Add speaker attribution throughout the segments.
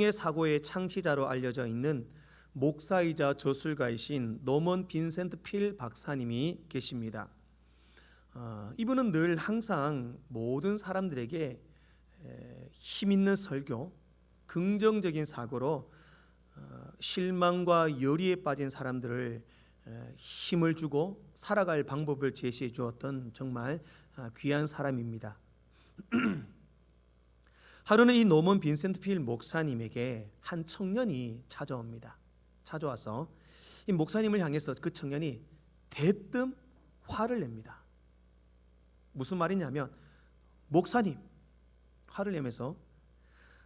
Speaker 1: 의 사고의 창시자로 알려져 있는 목사이자 저술가이신 노먼 빈센트 필 박사님이 계십니다. 이분은 늘 항상 모든 사람들에게 힘 있는 설교, 긍정적인 사고로 실망과 열의에 빠진 사람들을 힘을 주고 살아갈 방법을 제시해 주었던 정말 귀한 사람입니다. 하루는 이 노먼 빈센트 필 목사님에게 한 청년이 찾아와서 이 목사님을 향해서 그 청년이 대뜸 화를 냅니다. 무슨 말이냐면, 목사님, 화를 내면서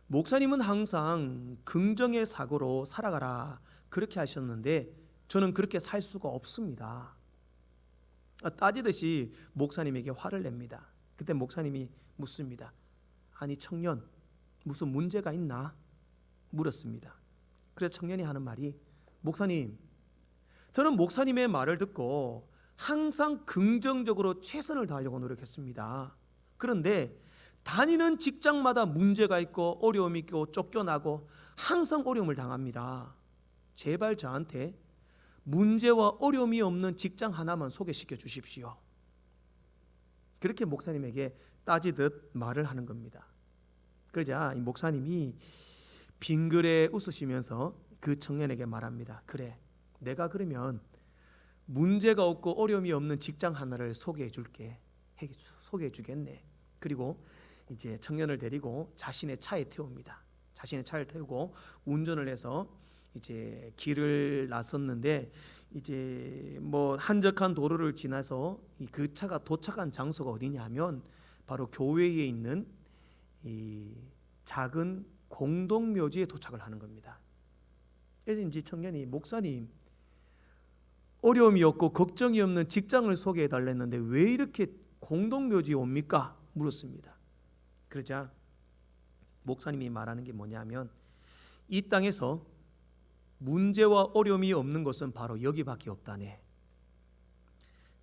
Speaker 1: 목사님은 항상 긍정의 사고로 살아가라 그렇게 하셨는데 저는 그렇게 살 수가 없습니다. 따지듯이 목사님에게 화를 냅니다. 그때 목사님이 묻습니다. 아니 청년, 무슨 문제가 있나? 물었습니다. 그래서 청년이 하는 말이, 목사님, 저는 목사님의 말을 듣고 항상 긍정적으로 최선을 다하려고 노력했습니다. 그런데 다니는 직장마다 문제가 있고 어려움이 있고 쫓겨나고 항상 어려움을 당합니다. 제발 저한테 문제와 어려움이 없는 직장 하나만 소개시켜 주십시오. 그렇게 목사님에게 따지듯 말을 하는 겁니다. 그러자 이 목사님이 빙그레 웃으시면서 그 청년에게 말합니다. 그래, 내가 그러면 문제가 없고 어려움이 없는 직장 하나를 소개해 주겠네. 그리고 이제 청년을 데리고 자신의 차에 태웁니다. 자신의 차를 태우고 운전을 해서 이제 길을 나섰는데, 이제 뭐 한적한 도로를 지나서 그 차가 도착한 장소가 어디냐면 바로 교회에 있는 이 작은 공동묘지에 도착을 하는 겁니다. 그래서 이제 청년이, 목사님, 어려움이 없고 걱정이 없는 직장을 소개해 달랬는데 왜 이렇게 공동묘지에 옵니까? 물었습니다. 그러자 목사님이 말하는 게 뭐냐면, 이 땅에서 문제와 어려움이 없는 것은 바로 여기밖에 없다네.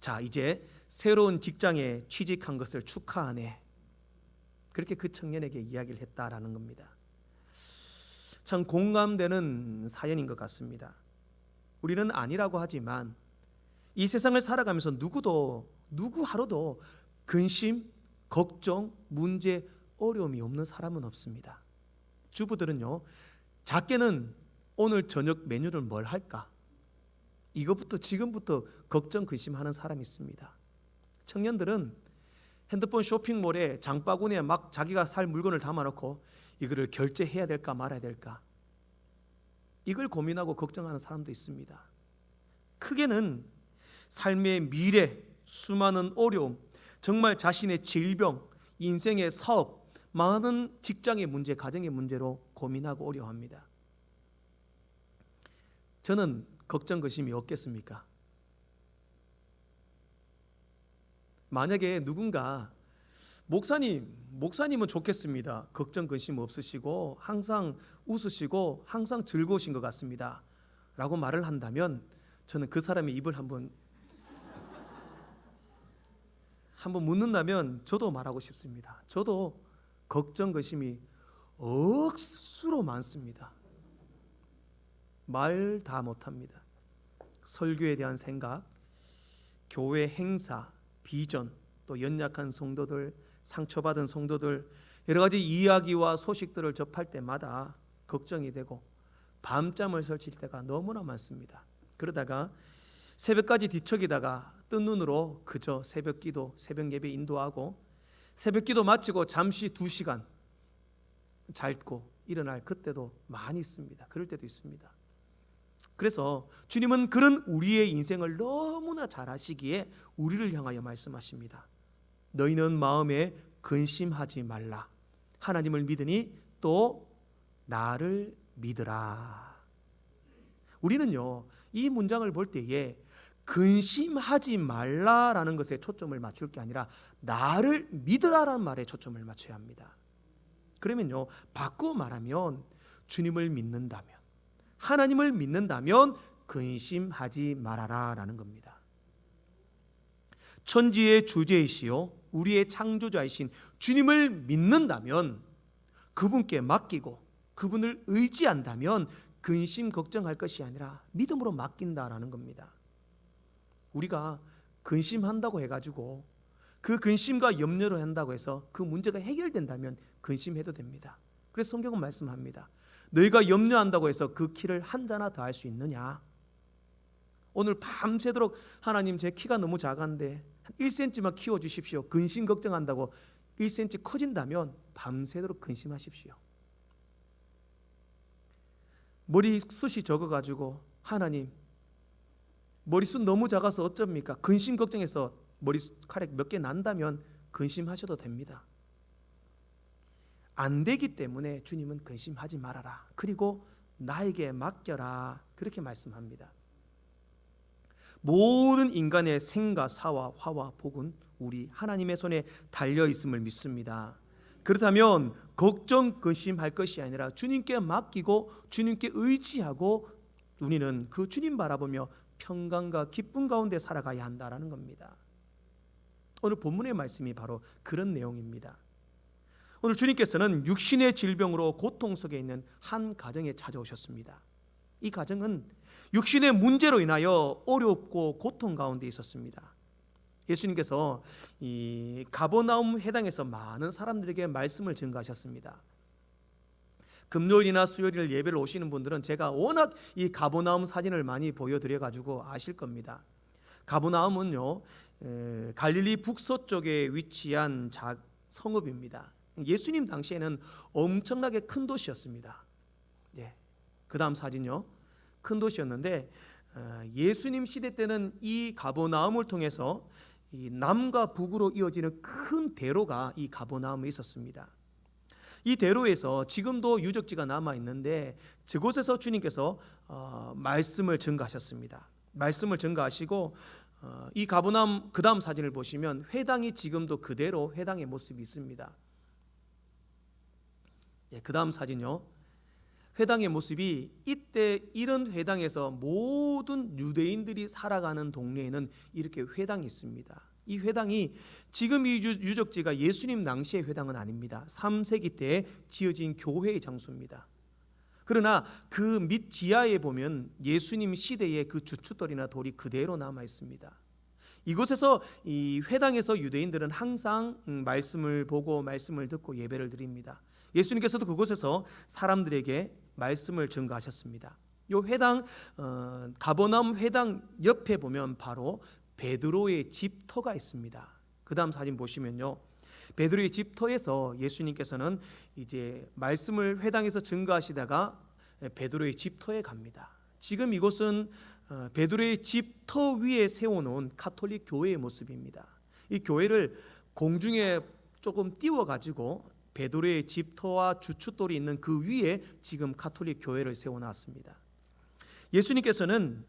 Speaker 1: 자, 이제 새로운 직장에 취직한 것을 축하하네. 그렇게 그 청년에게 이야기를 했다라는 겁니다. 참 공감되는 사연인 것 같습니다. 우리는 아니라고 하지만 이 세상을 살아가면서 누구 하루도 근심, 걱정, 문제, 어려움이 없는 사람은 없습니다. 주부들은요, 작게는 오늘 저녁 메뉴를 뭘 할까? 이것부터 지금부터 걱정, 근심하는 사람이 있습니다. 청년들은 핸드폰 쇼핑몰에 장바구니에 막 자기가 살 물건을 담아놓고 이거를 결제해야 될까 말아야 될까, 이걸 고민하고 걱정하는 사람도 있습니다. 크게는 삶의 미래, 수많은 어려움, 정말 자신의 질병, 인생의 사업, 많은 직장의 문제, 가정의 문제로 고민하고 어려워합니다. 저는 걱정, 근심이 없겠습니까? 만약에 누군가 목사님은 좋겠습니다. 걱정, 근심 없으시고 항상 웃으시고 항상 즐거우신 것 같습니다 라고 말을 한다면 저는 그 사람의 입을 한번 묻는다면 저도 말하고 싶습니다. 저도 걱정, 근심이 억수로 많습니다. 말 다 못합니다. 설교에 대한 생각, 교회 행사, 비전, 또 연약한 성도들, 상처받은 성도들, 여러 가지 이야기와 소식들을 접할 때마다 걱정이 되고 밤잠을 설칠 때가 너무나 많습니다. 그러다가 새벽까지 뒤척이다가 뜬 눈으로 그저 새벽 기도, 새벽 예배 인도하고 새벽 기도 마치고 잠시 2시간 자고 일어날 그때도 많이 있습니다. 그럴 때도 있습니다. 그래서 주님은 그런 우리의 인생을 너무나 잘 아시기에 우리를 향하여 말씀하십니다. 너희는 마음에 근심하지 말라. 하나님을 믿으니 또 나를 믿으라. 우리는요, 이 문장을 볼 때에 근심하지 말라라는 것에 초점을 맞출 게 아니라 나를 믿으라라는 말에 초점을 맞춰야 합니다. 그러면요, 바꾸어 말하면 주님을 믿는다면, 하나님을 믿는다면 근심하지 말아라라는 겁니다. 천지의 주제이시요 우리의 창조자이신 주님을 믿는다면 그분께 맡기고 그분을 의지한다면 근심 걱정할 것이 아니라 믿음으로 맡긴다라는 겁니다. 우리가 근심한다고 해가지고 그 근심과 염려를 한다고 해서 그 문제가 해결된다면 근심해도 됩니다. 그래서 성경은 말씀합니다. 너희가 염려한다고 해서 그 키를 한 자나 더 할 수 있느냐? 오늘 밤새도록 하나님 제 키가 너무 작은데 한 1cm만 키워주십시오. 근심 걱정한다고 1cm 커진다면 밤새도록 근심하십시오. 머리숱이 적어가지고 하나님 머리숱 너무 작아서 어쩝니까? 근심 걱정해서 머리카락 몇 개 난다면 근심하셔도 됩니다. 안 되기 때문에 주님은 근심하지 말아라. 그리고 나에게 맡겨라. 그렇게 말씀합니다. 모든 인간의 생과 사와 화와 복은 우리 하나님의 손에 달려 있음을 믿습니다. 그렇다면 걱정 근심할 것이 아니라 주님께 맡기고 주님께 의지하고 우리는 그 주님 바라보며 평강과 기쁨 가운데 살아가야 한다라는 겁니다. 오늘 본문의 말씀이 바로 그런 내용입니다. 오늘 주님께서는 육신의 질병으로 고통 속에 있는 한 가정에 찾아오셨습니다. 이 가정은 육신의 문제로 인하여 어렵고 고통 가운데 있었습니다. 예수님께서 이 가버나움 회당에서 많은 사람들에게 말씀을 전가하셨습니다. 금요일이나 수요일 예배를 오시는 분들은 제가 워낙 이 가버나움 사진을 많이 보여드려 가지고 아실 겁니다. 가버나움은요 갈릴리 북서쪽에 위치한 성읍입니다. 예수님 당시에는 엄청나게 큰 도시였습니다. 그 다음 사진요, 큰 도시였는데 예수님 시대 때는 이 가버나움을 통해서 이 남과 북으로 이어지는 큰 대로가 이 가버나움에 있었습니다. 이 대로에서 지금도 유적지가 남아 있는데 저곳에서 주님께서 말씀을 전가하셨습니다. 말씀을 전가하시고 이 가버나움 그 다음 사진을 보시면 회당이 지금도 그대로 회당의 모습이 있습니다. 그 다음 사진요, 회당의 모습이 이때 이런 회당에서 모든 유대인들이 살아가는 동네에는 이렇게 회당이 있습니다. 이 회당이 지금 이 유적지가 예수님 당시의 회당은 아닙니다. 3세기 때 지어진 교회의 장소입니다. 그러나 그 밑 지하에 보면 예수님 시대의 그 주춧돌이나 돌이 그대로 남아 있습니다. 이곳에서 이 회당에서 유대인들은 항상 말씀을 보고 말씀을 듣고 예배를 드립니다. 예수님께서도 그곳에서 사람들에게 말씀을 전가하셨습니다. 이 회당 가버나움 회당 옆에 보면 바로 베드로의 집터가 있습니다. 그 다음 사진 보시면요, 베드로의 집터에서 예수님께서는 이제 말씀을 회당에서 전가하시다가 베드로의 집터에 갑니다. 지금 이곳은 베드로의 집터 위에 세워놓은 가톨릭 교회의 모습입니다. 이 교회를 공중에 조금 띄워가지고 베드로의 집터와 주춧돌이 있는 그 위에 지금 가톨릭 교회를 세워놨습니다. 예수님께서는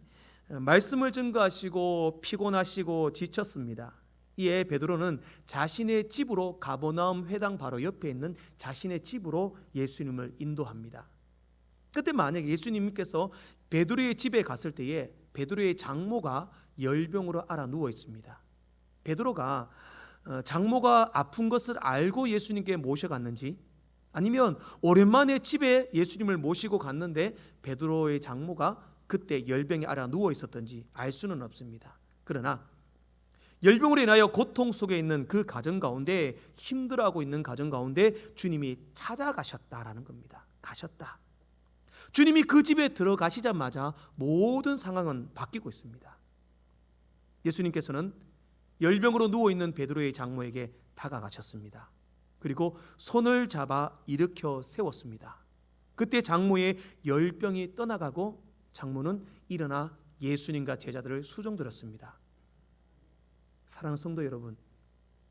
Speaker 1: 말씀을 전가하시고 피곤하시고 지쳤습니다. 이에 베드로는 자신의 집으로 가버나움 회당 바로 옆에 있는 자신의 집으로 예수님을 인도합니다. 그때 만약에 예수님께서 베드로의 집에 갔을 때에 베드로의 장모가 열병으로 앓아 누워 있습니다. 베드로가 장모가 아픈 것을 알고 예수님께 모셔갔는지 아니면 오랜만에 집에 예수님을 모시고 갔는데 베드로의 장모가 그때 열병에 앓아 누워 있었던지 알 수는 없습니다. 그러나 열병으로 인하여 고통 속에 있는 그 가정 가운데, 힘들어하고 있는 가정 가운데 주님이 찾아가셨다라는 겁니다. 가셨다. 주님이 그 집에 들어가시자마자 모든 상황은 바뀌고 있습니다. 예수님께서는 열병으로 누워있는 베드로의 장모에게 다가가셨습니다. 그리고 손을 잡아 일으켜 세웠습니다. 그때 장모의 열병이 떠나가고 장모는 일어나 예수님과 제자들을 수종들었습니다. 사랑하는 성도 여러분,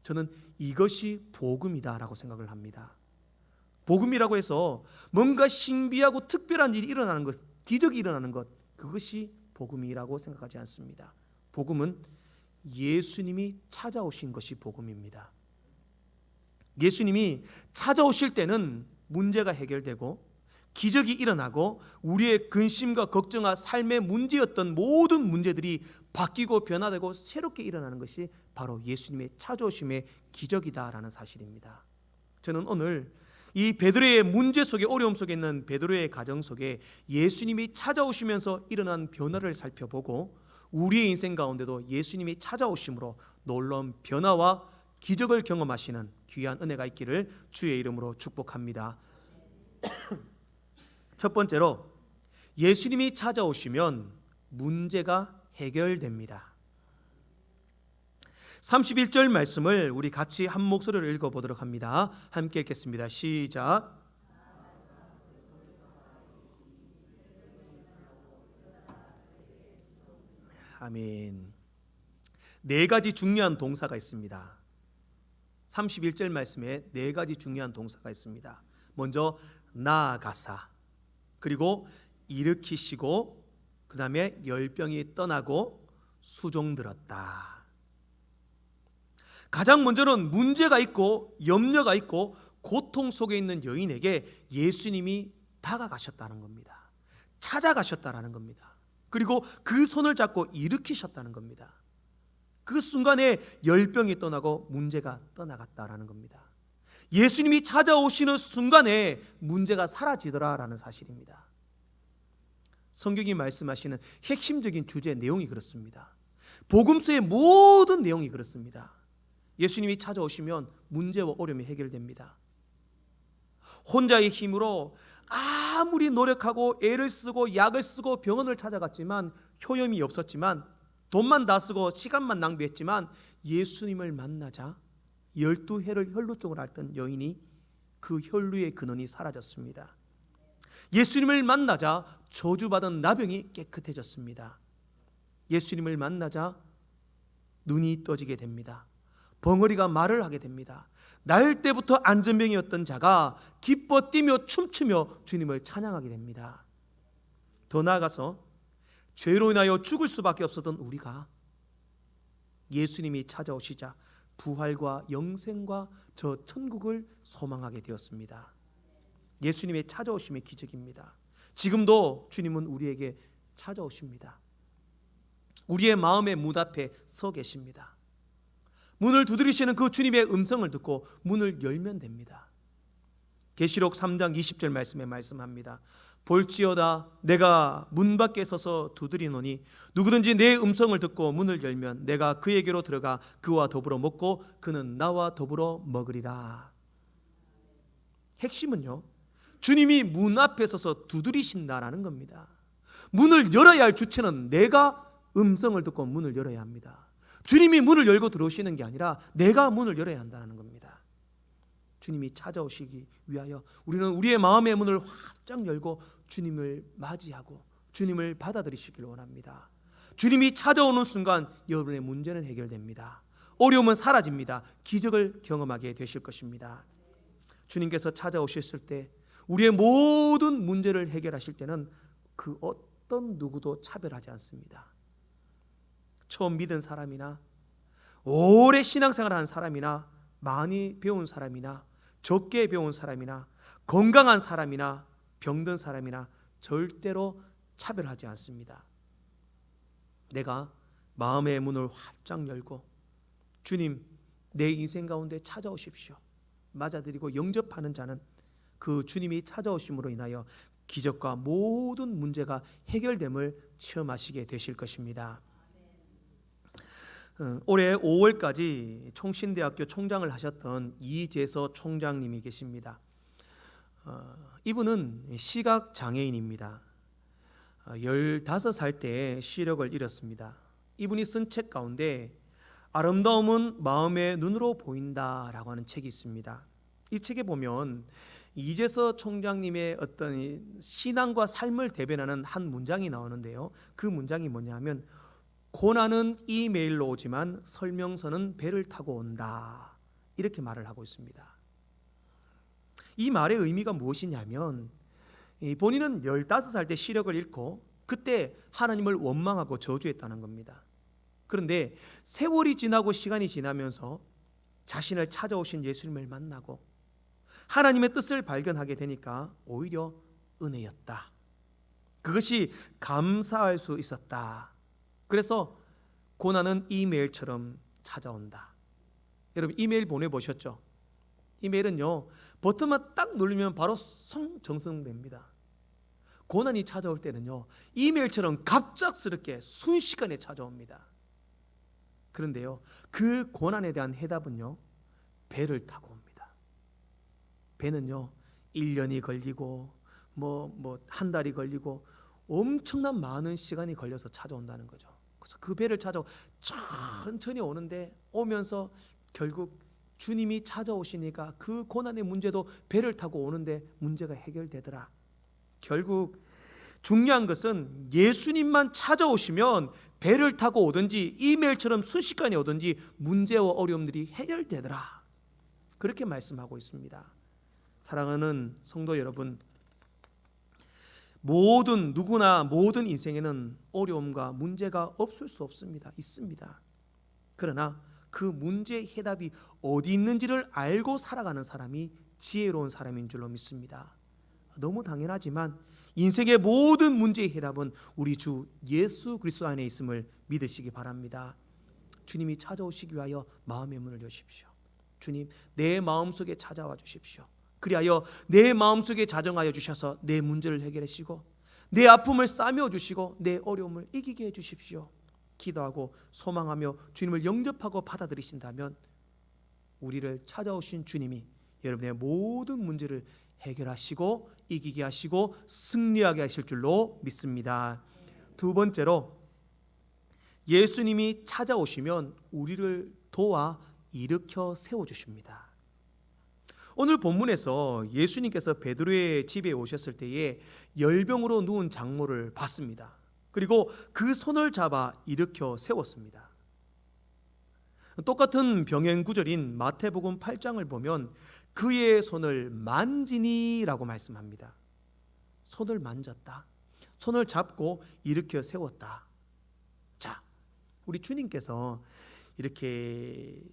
Speaker 1: 저는 이것이 복음이다라고 생각을 합니다. 복음이라고 해서 뭔가 신비하고 특별한 일이 일어나는 것, 기적이 일어나는 것, 그것이 복음이라고 생각하지 않습니다. 복음은 예수님이 찾아오신 것이 복음입니다. 예수님이 찾아오실 때는 문제가 해결되고 기적이 일어나고 우리의 근심과 걱정과 삶의 문제였던 모든 문제들이 바뀌고 변화되고 새롭게 일어나는 것이 바로 예수님의 찾아오심의 기적이다라는 사실입니다. 저는 오늘 이 베드로의 문제 속에, 어려움 속에 있는 베드로의 가정 속에 예수님이 찾아오시면서 일어난 변화를 살펴보고 우리의 인생 가운데도 예수님이 찾아오심으로 놀라운 변화와 기적을 경험하시는 귀한 은혜가 있기를 주의 이름으로 축복합니다. 첫 번째로, 예수님이 찾아오시면 문제가 해결됩니다. 31절 말씀을 우리 같이 한 목소리로 읽어보도록 합니다. 함께 읽겠습니다. 시작. 아멘. 네 가지 중요한 동사가 있습니다. 31절 말씀에 네 가지 중요한 동사가 있습니다. 먼저 나아가사, 그리고 일으키시고, 그 다음에 열병이 떠나고 수종들었다. 가장 먼저는 문제가 있고 염려가 있고 고통 속에 있는 여인에게 예수님이 다가가셨다는 겁니다. 찾아가셨다는 겁니다. 그리고 그 손을 잡고 일으키셨다는 겁니다. 그 순간에 열병이 떠나고 문제가 떠나갔다라는 겁니다. 예수님이 찾아오시는 순간에 문제가 사라지더라라는 사실입니다. 성경이 말씀하시는 핵심적인 주제 내용이 그렇습니다. 복음서의 모든 내용이 그렇습니다. 예수님이 찾아오시면 문제와 어려움이 해결됩니다. 혼자의 힘으로 아무리 노력하고 애를 쓰고 약을 쓰고 병원을 찾아갔지만 효험이 없었지만, 돈만 다 쓰고 시간만 낭비했지만, 예수님을 만나자 12해를 혈루증을 앓던 여인이 그 혈루의 근원이 사라졌습니다. 예수님을 만나자 저주받은 나병이 깨끗해졌습니다. 예수님을 만나자 눈이 떠지게 됩니다. 벙어리가 말을 하게 됩니다. 날 때부터 안전병이었던 자가 기뻐 뛰며 춤추며 주님을 찬양하게 됩니다. 더 나아가서 죄로 인하여 죽을 수밖에 없었던 우리가 예수님이 찾아오시자 부활과 영생과 저 천국을 소망하게 되었습니다. 예수님의 찾아오심의 기적입니다. 지금도 주님은 우리에게 찾아오십니다. 우리의 마음의 문 앞에 서 계십니다. 문을 두드리시는 그 주님의 음성을 듣고 문을 열면 됩니다. 계시록 3장 20절 말씀에 말씀합니다. 볼지어다 내가 문 밖에 서서 두드리노니 누구든지 내 음성을 듣고 문을 열면 내가 그에게로 들어가 그와 더불어 먹고 그는 나와 더불어 먹으리라. 핵심은요, 주님이 문 앞에 서서 두드리신다라는 겁니다. 문을 열어야 할 주체는 내가 음성을 듣고 문을 열어야 합니다. 주님이 문을 열고 들어오시는 게 아니라 내가 문을 열어야 한다는 겁니다. 주님이 찾아오시기 위하여 우리는 우리의 마음의 문을 활짝 열고 주님을 맞이하고 주님을 받아들이시길 원합니다. 주님이 찾아오는 순간 여러분의 문제는 해결됩니다. 어려움은 사라집니다. 기적을 경험하게 되실 것입니다. 주님께서 찾아오셨을 때 우리의 모든 문제를 해결하실 때는 그 어떤 누구도 차별하지 않습니다. 처음 믿은 사람이나 오래 신앙생활한 사람이나 많이 배운 사람이나 적게 배운 사람이나 건강한 사람이나 병든 사람이나 절대로 차별하지 않습니다. 내가 마음의 문을 활짝 열고 주님 내 인생 가운데 찾아오십시오 맞아들이고 영접하는 자는 그 주님이 찾아오심으로 인하여 기적과 모든 문제가 해결됨을 체험하시게 되실 것입니다. 올해 5월까지 총신대학교 총장을 하셨던 이재서 총장님이 계십니다. 이분은 시각장애인입니다. 15살 때 시력을 잃었습니다. 이분이 쓴 책 가운데 아름다움은 마음의 눈으로 보인다라고 하는 책이 있습니다. 이 책에 보면 이재서 총장님의 어떤 신앙과 삶을 대변하는 한 문장이 나오는데요. 그 문장이 뭐냐면 고난은 이메일로 오지만 설명서는 배를 타고 온다. 이렇게 말을 하고 있습니다. 이 말의 의미가 무엇이냐면 본인은 15살 때 시력을 잃고 그때 하나님을 원망하고 저주했다는 겁니다. 그런데 세월이 지나고 시간이 지나면서 자신을 찾아오신 예수님을 만나고 하나님의 뜻을 발견하게 되니까 오히려 은혜였다. 그것이 감사할 수 있었다. 그래서 고난은 이메일처럼 찾아온다. 여러분 이메일 보내보셨죠? 이메일은요 버튼만 딱 누르면 바로 정성됩니다. 고난이 찾아올 때는요, 이메일처럼 갑작스럽게 순식간에 찾아옵니다. 그런데요, 그 고난에 대한 해답은요, 배를 타고 옵니다. 배는요, 1년이 걸리고 한 달이 걸리고 엄청난 많은 시간이 걸려서 찾아온다는 거죠. 그래서 그 배를 찾아 천천히 오는데, 오면서 결국 주님이 찾아오시니까 그 고난의 문제도 배를 타고 오는데 문제가 해결되더라. 결국 중요한 것은 예수님만 찾아오시면 배를 타고 오든지 이메일처럼 순식간에 오든지 문제와 어려움들이 해결되더라. 그렇게 말씀하고 있습니다. 사랑하는 성도 여러분, 누구나 모든 인생에는 어려움과 문제가 없을 수 없습니다. 있습니다. 그러나 그 문제의 해답이 어디 있는지를 알고 살아가는 사람이 지혜로운 사람인 줄로 믿습니다. 너무 당연하지만 인생의 모든 문제의 해답은 우리 주 예수 그리스도 안에 있음을 믿으시기 바랍니다. 주님이 찾아오시기 위하여 마음의 문을 여십시오. 주님, 내 마음속에 찾아와 주십시오. 그리하여 내 마음속에 자정하여 주셔서 내 문제를 해결하시고 내 아픔을 싸매어 주시고 내 어려움을 이기게 해 주십시오. 기도하고 소망하며 주님을 영접하고 받아들이신다면 우리를 찾아오신 주님이 여러분의 모든 문제를 해결하시고 이기게 하시고 승리하게 하실 줄로 믿습니다. 두 번째로, 예수님이 찾아오시면 우리를 도와 일으켜 세워주십니다. 오늘 본문에서 예수님께서 베드로의 집에 오셨을 때에 열병으로 누운 장모를 봤습니다. 그리고 그 손을 잡아 일으켜 세웠습니다. 똑같은 병행 구절인 마태복음 8장을 보면 그의 손을 만지니라고 말씀합니다. 손을 만졌다. 손을 잡고 일으켜 세웠다. 자, 우리 주님께서 이렇게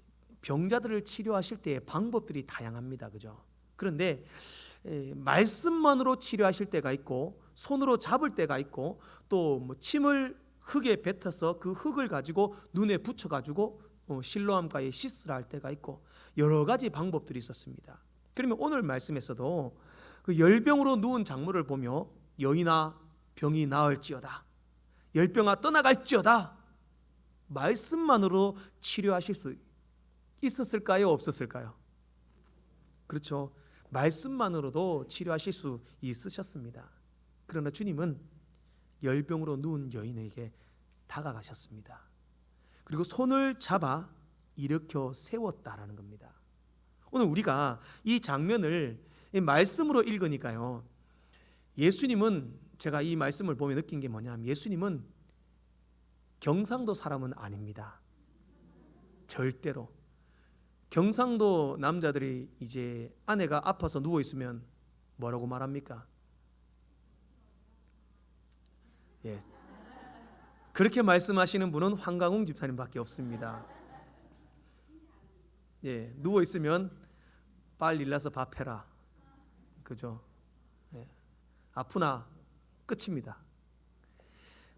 Speaker 1: 병자들을 치료하실 때의 방법들이 다양합니다. 그죠? 그런데 말씀만으로 치료하실 때가 있고, 손으로 잡을 때가 있고, 또 침을 흙에 뱉어서 그 흙을 가지고 눈에 붙여가지고 실로암가에 씻으라 할 때가 있고, 여러 가지 방법들이 있었습니다. 그러면 오늘 말씀에서도 그 열병으로 누운 장모를 보며 여인아 병이 나을지어다, 열병아 떠나갈지어다, 말씀만으로 치료하실 수 있었을까요? 없었을까요? 그렇죠. 말씀만으로도 치료하실 수 있으셨습니다. 그러나 주님은 열병으로 누운 여인에게 다가가셨습니다. 그리고 손을 잡아 일으켜 세웠다라는 겁니다. 오늘 우리가 이 장면을 말씀으로 읽으니까요, 예수님은, 제가 이 말씀을 보며 느낀 게 뭐냐면, 예수님은 경상도 사람은 아닙니다. 절대로. 경상도 남자들이 이제 아내가 아파서 누워 있으면 뭐라고 말합니까? 예, 그렇게 말씀하시는 분은 황강웅 집사님밖에 없습니다. 예, 누워 있으면 빨리 일어나서 밥 해라, 그죠? 예, 아프나 끝입니다.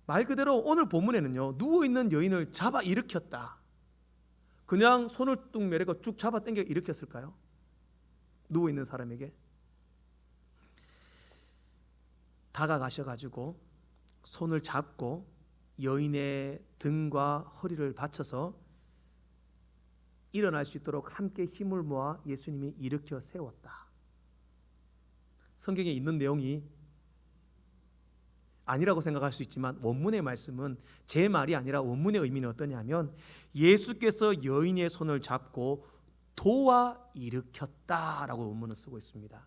Speaker 1: 말 그대로 오늘 본문에는요, 누워 있는 여인을 잡아 일으켰다. 그냥 손을 뚝 매고 쭉 잡아 당겨 일으켰을까요? 누워 있는 사람에게 다가가셔가지고 손을 잡고 여인의 등과 허리를 받쳐서 일어날 수 있도록 함께 힘을 모아 예수님이 일으켜 세웠다. 성경에 있는 내용이 아니라고 생각할 수 있지만 원문의 말씀은 제 말이 아니라 원문의 의미는 어떠냐면, 예수께서 여인의 손을 잡고 도와 일으켰다라고 원문을 쓰고 있습니다.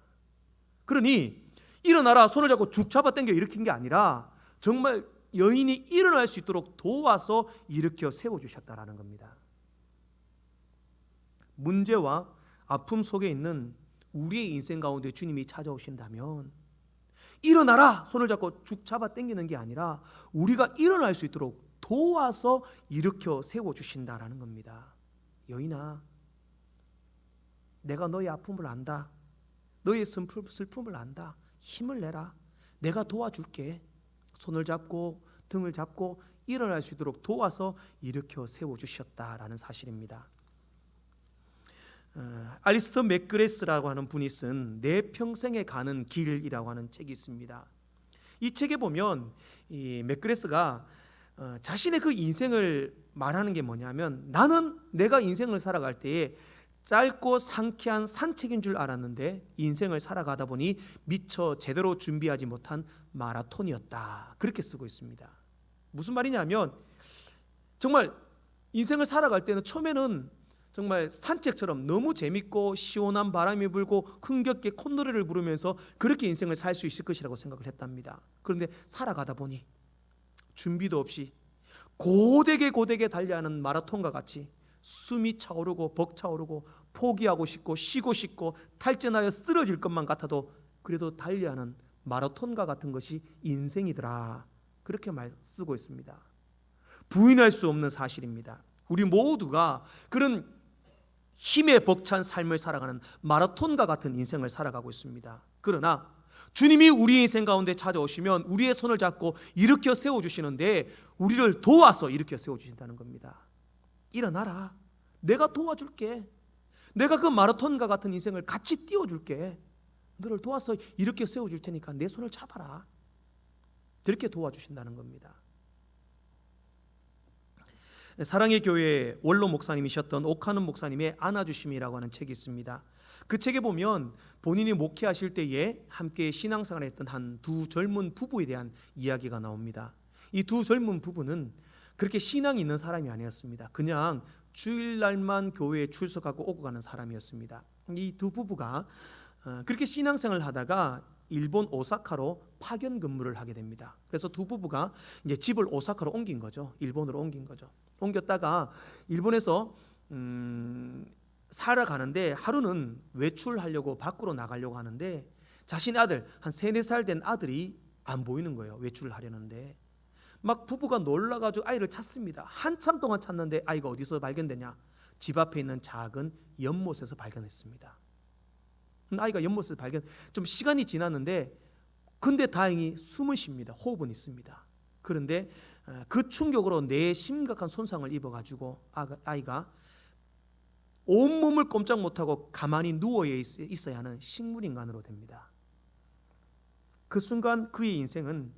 Speaker 1: 그러니 일어나라, 손을 잡고 쭉 잡아 당겨 일으킨 게 아니라 정말 여인이 일어날 수 있도록 도와서 일으켜 세워주셨다라는 겁니다. 문제와 아픔 속에 있는 우리의 인생 가운데 주님이 찾아오신다면 일어나라, 손을 잡고 쭉 잡아 당기는 게 아니라 우리가 일어날 수 있도록 도와서 일으켜 세워주신다라는 겁니다. 여인아, 내가 너의 아픔을 안다. 너의 슬픔을 안다. 힘을 내라. 내가 도와줄게. 손을 잡고 등을 잡고 일어날 수 있도록 도와서 일으켜 세워주셨다라는 사실입니다. 알리스터 맥그레스라고 하는 분이 쓴 내 평생에 가는 길이라고 하는 책이 있습니다. 이 책에 보면 이 맥그레스가 자신의 그 인생을 말하는 게 뭐냐면, 나는 내가 인생을 살아갈 때에 짧고 상쾌한 산책인 줄 알았는데 인생을 살아가다 보니 미처 제대로 준비하지 못한 마라톤이었다, 그렇게 쓰고 있습니다. 무슨 말이냐면, 정말 인생을 살아갈 때는 처음에는 정말 산책처럼 너무 재밌고 시원한 바람이 불고 흥겹게 콧노래를 부르면서 그렇게 인생을 살 수 있을 것이라고 생각을 했답니다. 그런데 살아가다 보니 준비도 없이 고되게 달려하는 마라톤과 같이 숨이 차오르고 벅차오르고 포기하고 싶고 쉬고 싶고 탈진하여 쓰러질 것만 같아도 그래도 달려하는 마라톤과 같은 것이 인생이더라, 그렇게 쓰고 있습니다. 부인할 수 없는 사실입니다. 우리 모두가 그런 힘에 벅찬 삶을 살아가는 마라톤과 같은 인생을 살아가고 있습니다. 그러나 주님이 우리 인생 가운데 찾아오시면 우리의 손을 잡고 일으켜 세워주시는데, 우리를 도와서 일으켜 세워주신다는 겁니다. 일어나라, 내가 도와줄게, 내가 그 마라톤과 같은 인생을 같이 띄워줄게, 너를 도와서 일으켜 세워줄 테니까 내 손을 잡아라, 그렇게 도와주신다는 겁니다. 사랑의 교회 원로 목사님이셨던 오카는 목사님의 안아주심이라고 하는 책이 있습니다. 그 책에 보면 본인이 목회하실 때에 함께 신앙생활을 했던 한 두 젊은 부부에 대한 이야기가 나옵니다. 이 두 젊은 부부는 그렇게 신앙이 있는 사람이 아니었습니다. 그냥 주일날만 교회에 출석하고 오고 가는 사람이었습니다. 이 두 부부가 그렇게 신앙생활을 하다가 일본 오사카로 파견 근무를 하게 됩니다. 그래서 두 부부가 이제 집을 오사카로 옮긴 거죠. 일본으로 옮긴 거죠. 옮겼다가 일본에서 살아가는데 하루는 외출하려고 밖으로 나가려고 하는데 자신의 아들, 한 3-4살 된 아들이 안 보이는 거예요. 외출을 하려는데 막 부부가 놀라가지고 아이를 찾습니다. 한참 동안 찾는데 아이가 어디서 발견되냐? 집 앞에 있는 작은 연못에서 발견했습니다. 아이가 연못에서 좀 시간이 지났는데 근데 다행히 숨은 쉽니다. 호흡은 있습니다. 그런데 그 충격으로 뇌에 심각한 손상을 입어가지고 아이가 온몸을 꼼짝 못하고 가만히 누워 있어야 하는 식물인간으로 됩니다. 그 순간 그의 인생은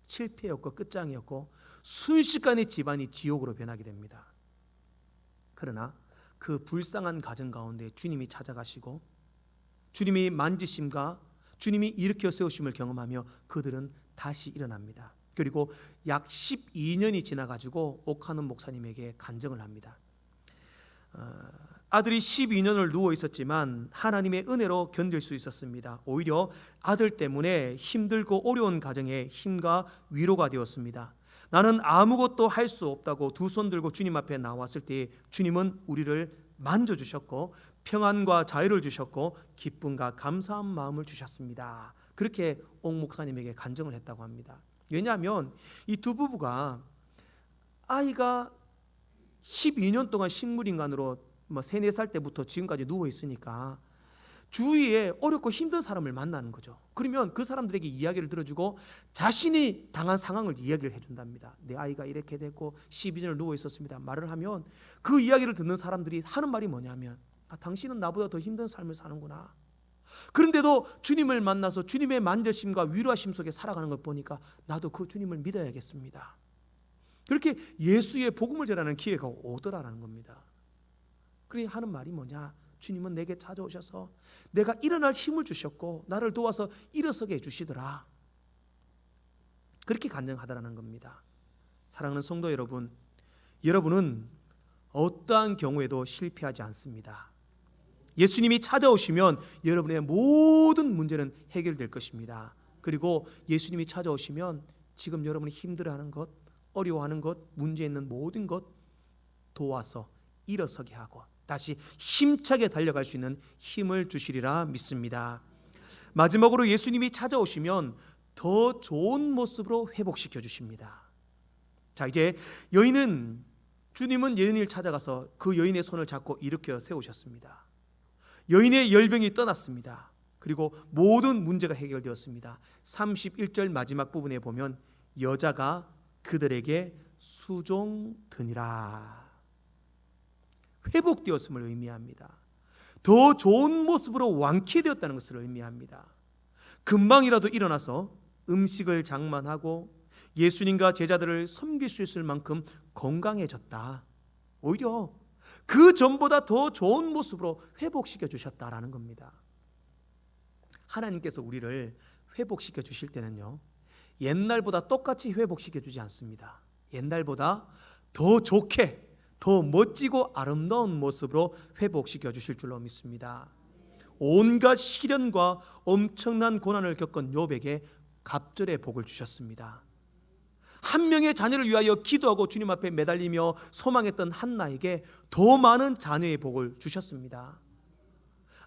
Speaker 1: 실패였고 끝장이었고 순식간에 집안이 지옥으로 변하게 됩니다. 그러나 그 불쌍한 가정 가운데 주님이 찾아가시고 주님이 만지심과 주님이 일으켜 세우심을 경험하며 그들은 다시 일어납니다. 그리고 약 12년이 지나가지고 오카는 목사님에게 간증을 합니다. 아들이 12년을 누워 있었지만 하나님의 은혜로 견딜 수 있었습니다. 오히려 아들 때문에 힘들고 어려운 가정에 힘과 위로가 되었습니다. 나는 아무것도 할 수 없다고 두 손 들고 주님 앞에 나왔을 때 주님은 우리를 만져주셨고 평안과 자유를 주셨고 기쁨과 감사한 마음을 주셨습니다. 그렇게 옥 목사님에게 간증을 했다고 합니다. 왜냐하면 이 두 부부가 아이가 12년 동안 식물인간으로 3-4살 때부터 지금까지 누워 있으니까 주위에 어렵고 힘든 사람을 만나는 거죠. 그러면 그 사람들에게 이야기를 들어주고 자신이 당한 상황을 이야기를 해준답니다. 내 아이가 이렇게 됐고 12년을 누워 있었습니다. 말을 하면 그 이야기를 듣는 사람들이 하는 말이 뭐냐면 당신은 나보다 더 힘든 삶을 사는구나. 그런데도 주님을 만나서 주님의 만져심과 위로하심 속에 살아가는 것 보니까 나도 그 주님을 믿어야겠습니다. 그렇게 예수의 복음을 전하는 기회가 오더라라는 겁니다. 그래 하는 말이 뭐냐? 주님은 내게 찾아오셔서 내가 일어날 힘을 주셨고 나를 도와서 일어서게 해주시더라. 그렇게 간증하더라는 겁니다. 사랑하는 성도 여러분, 여러분은 어떠한 경우에도 실패하지 않습니다. 예수님이 찾아오시면 여러분의 모든 문제는 해결될 것입니다. 그리고 예수님이 찾아오시면 지금 여러분이 힘들어하는 것, 어려워하는 것, 문제 있는 모든 것 도와서 일어서게 하고 다시 힘차게 달려갈 수 있는 힘을 주시리라 믿습니다. 마지막으로 예수님이 찾아오시면 더 좋은 모습으로 회복시켜 주십니다. 자, 이제 주님은 여인을 찾아가서 그 여인의 손을 잡고 일으켜 세우셨습니다. 여인의 열병이 떠났습니다. 그리고 모든 문제가 해결되었습니다. 31절 마지막 부분에 보면 여자가 그들에게 수종드니라. 회복되었음을 의미합니다. 더 좋은 모습으로 완쾌되었다는 것을 의미합니다. 금방이라도 일어나서 음식을 장만하고 예수님과 제자들을 섬길 수 있을 만큼 건강해졌다. 오히려 그 전보다 더 좋은 모습으로 회복시켜 주셨다라는 겁니다. 하나님께서 우리를 회복시켜 주실 때는요, 옛날보다 똑같이 회복시켜 주지 않습니다. 옛날보다 더 좋게, 더 멋지고 아름다운 모습으로 회복시켜 주실 줄로 믿습니다. 온갖 시련과 엄청난 고난을 겪은 욥에게 갑절의 복을 주셨습니다. 한 명의 자녀를 위하여 기도하고 주님 앞에 매달리며 소망했던 한나에게 더 많은 자녀의 복을 주셨습니다.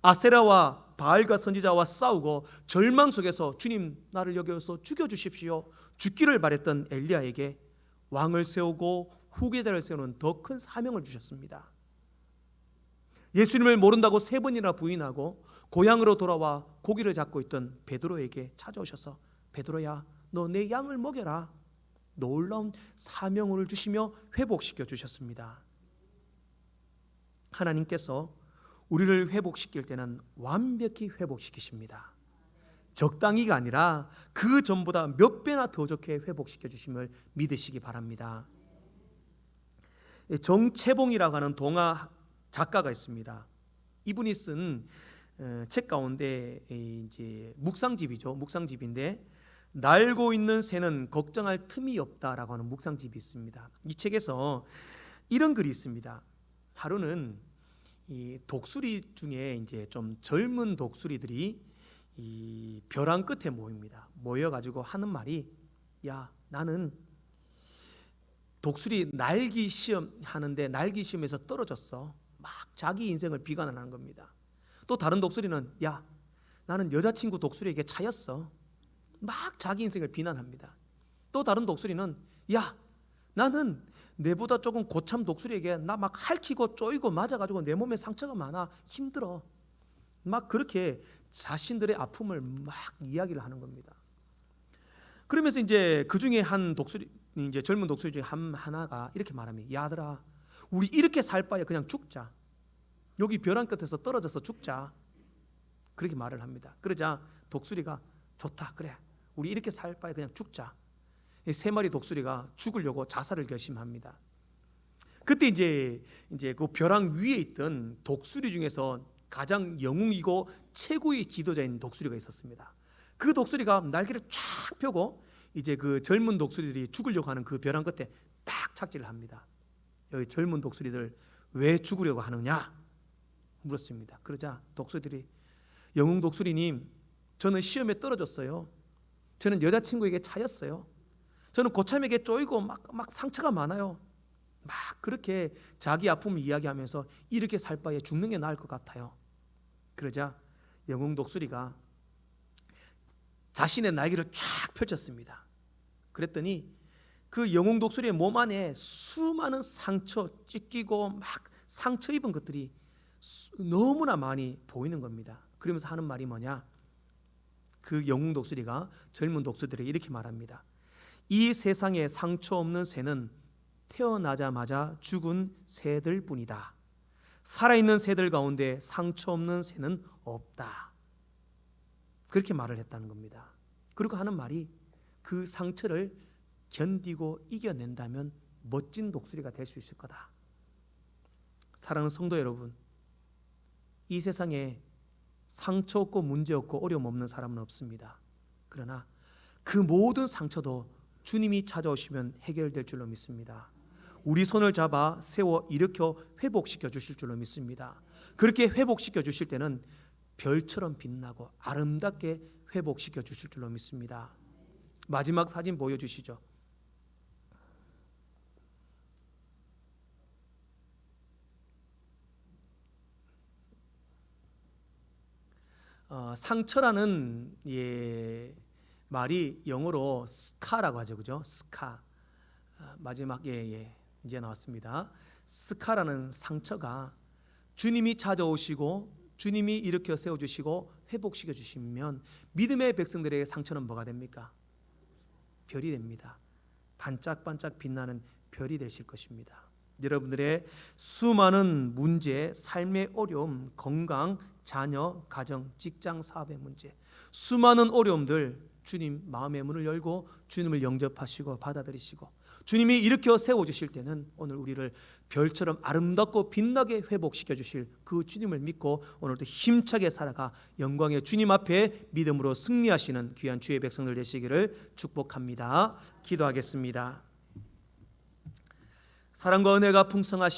Speaker 1: 아세라와 바알과 선지자와 싸우고 절망 속에서 주님 나를 여기서 죽여주십시오, 죽기를 바랬던 엘리야에게 왕을 세우고 후계자를 세우는 더 큰 사명을 주셨습니다. 예수님을 모른다고 3번이나 부인하고 고향으로 돌아와 고기를 잡고 있던 베드로에게 찾아오셔서 베드로야, 너 내 양을 먹여라. 놀라운 사명을 주시며 회복시켜 주셨습니다. 하나님께서 우리를 회복시킬 때는 완벽히 회복시키십니다. 적당히가 아니라 그 전보다 몇 배나 더 좋게 회복시켜 주심을 믿으시기 바랍니다. 정채봉이라고 하는 동화 작가가 있습니다. 이분이 쓴 책 가운데 이제 묵상집이죠. 묵상집인데 날고 있는 새는 걱정할 틈이 없다라고 하는 묵상집이 있습니다. 이 책에서 이런 글이 있습니다. 하루는 이 독수리 중에 이제 좀 젊은 독수리들이 이 벼랑 끝에 모입니다. 모여가지고 하는 말이, 야, 나는 독수리 날기 시험 하는데 날기 시험에서 떨어졌어. 막 자기 인생을 비관을 하는 겁니다. 또 다른 독수리는, 야, 나는 여자친구 독수리에게 차였어. 막 자기 인생을 비난합니다. 또 다른 독수리는, 야, 나는 내보다 조금 고참 독수리에게 나 막 핥히고 쪼이고 맞아가지고 내 몸에 상처가 많아, 힘들어. 막 그렇게 자신들의 아픔을 막 이야기를 하는 겁니다. 그러면서 이제 그 중에 한 독수리, 이제 젊은 독수리 중에 하나가 이렇게 말합니다. 야, 아들아, 우리 이렇게 살 바에 그냥 죽자. 여기 벼랑 끝에서 떨어져서 죽자. 그렇게 말을 합니다. 그러자 독수리가, 좋다, 그래, 우리 이렇게 살 바에 그냥 죽자. 3마리 독수리가 죽으려고 자살을 결심합니다. 그때 이제 그 벼랑 위에 있던 독수리 중에서 가장 영웅이고 최고의 지도자인 독수리가 있었습니다. 그 독수리가 날개를 쫙 펴고 이제 그 젊은 독수리들이 죽으려고 하는 그 벼랑 끝에 딱 착지를 합니다. 여기 젊은 독수리들 왜 죽으려고 하느냐 물었습니다. 그러자 독수리들이, 영웅 독수리님, 저는 시험에 떨어졌어요. 저는 여자친구에게 차였어요. 저는 고참에게 쪼이고 막 상처가 많아요. 막 그렇게 자기 아픔을 이야기하면서 이렇게 살 바에 죽는 게 나을 것 같아요. 그러자 영웅 독수리가 자신의 날개를 쫙 펼쳤습니다. 그랬더니 그 영웅 독수리의 몸 안에 수많은 상처, 찢기고 막 상처 입은 것들이 너무나 많이 보이는 겁니다. 그러면서 하는 말이 뭐냐? 그 영웅 독수리가 젊은 독수리들에게 이렇게 말합니다. 이 세상에 상처 없는 새는 태어나자마자 죽은 새들 뿐이다. 살아있는 새들 가운데 상처 없는 새는 없다. 그렇게 말을 했다는 겁니다. 그리고 하는 말이, 그 상처를 견디고 이겨낸다면 멋진 독수리가 될 수 있을 거다. 사랑하는 성도 여러분, 이 세상에 상처 없고 문제 없고 어려움 없는 사람은 없습니다. 그러나 그 모든 상처도 주님이 찾아오시면 해결될 줄로 믿습니다. 우리 손을 잡아 세워 일으켜 회복시켜 주실 줄로 믿습니다. 그렇게 회복시켜 주실 때는 별처럼 빛나고 아름답게 회복시켜 주실 줄로 믿습니다. 마지막 사진 보여주시죠. 상처라는 말이 영어로 스카라고 하죠, 그죠? 스카. 마지막에 이제 나왔습니다. 스카라는 상처가 주님이 찾아오시고 주님이 일으켜 세워주시고 회복시켜 주시면 믿음의 백성들에게 상처는 뭐가 됩니까? 별이 됩니다. 반짝반짝 빛나는 별이 되실 것입니다. 여러분들의 수많은 문제, 삶의 어려움, 건강, 자녀, 가정, 직장, 사업의 문제, 수많은 어려움들 주님 마음의 문을 열고 주님을 영접하시고 받아들이시고 주님이 일으켜 세워주실 때는 오늘 우리를 별처럼 아름답고 빛나게 회복시켜 주실 그 주님을 믿고 오늘도 힘차게 살아가 영광의 주님 앞에 믿음으로 승리하시는 귀한 주의 백성들 되시기를 축복합니다. 기도하겠습니다. 사랑과 은혜가 풍성하신